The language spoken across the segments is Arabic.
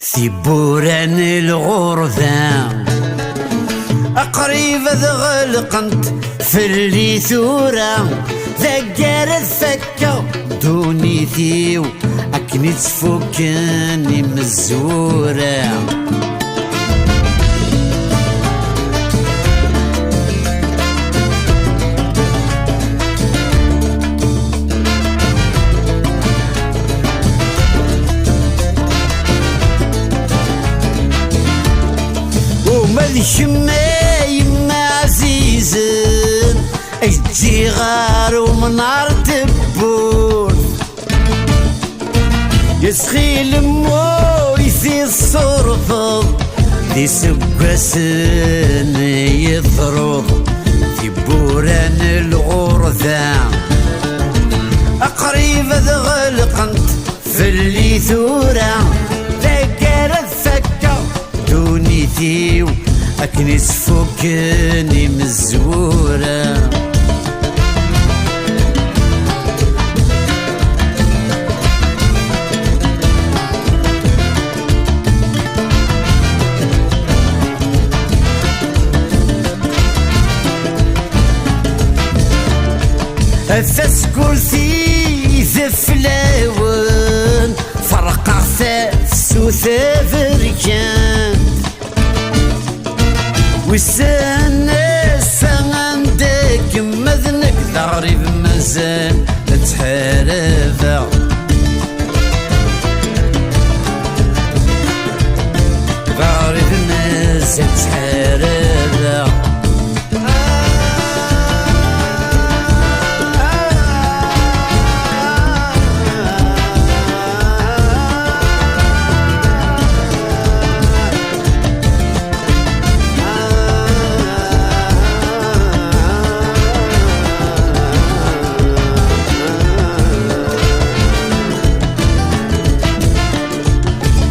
ثبوران الغرذان أقريب ذغلقنت في اللي ثورة ذكر الثكة دوني ثيو أكني تفكني مزورة الشماي ما عزيزن اجي غار ومنار تبور يسخي الموي في الصرفة دي سبسن يضرب في بوران الغرذان أقريب ذغلقنت في اللي ثورة ذكر الثكة دوني ثيو أكني تفكني مزورة أثاس كرسي ذفلاون فرق عثاس وثافركان والسنة عندك مذنك ضارب مازال تحاربها ضارب مازال تحاربها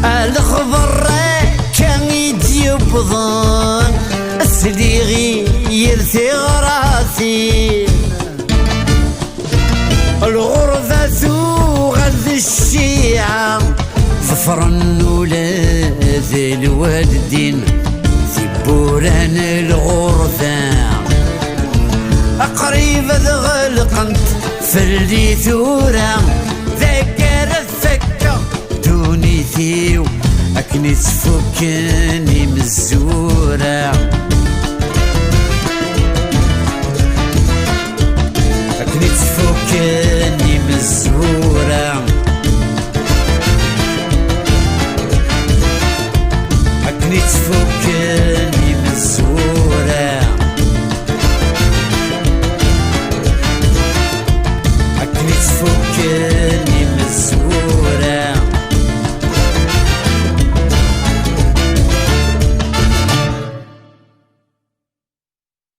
الخضر كان يجيبضان السليغي يرثي غراسي الغرفة غد الشيعة صفرن ولاد الوالدين في بوران الغرفة أقريب ذغلقنت في اللي ثورة ذكر الثكة دوني ثيو أكني تفكني مزورة أكني تفكني مزورة أكني تفكني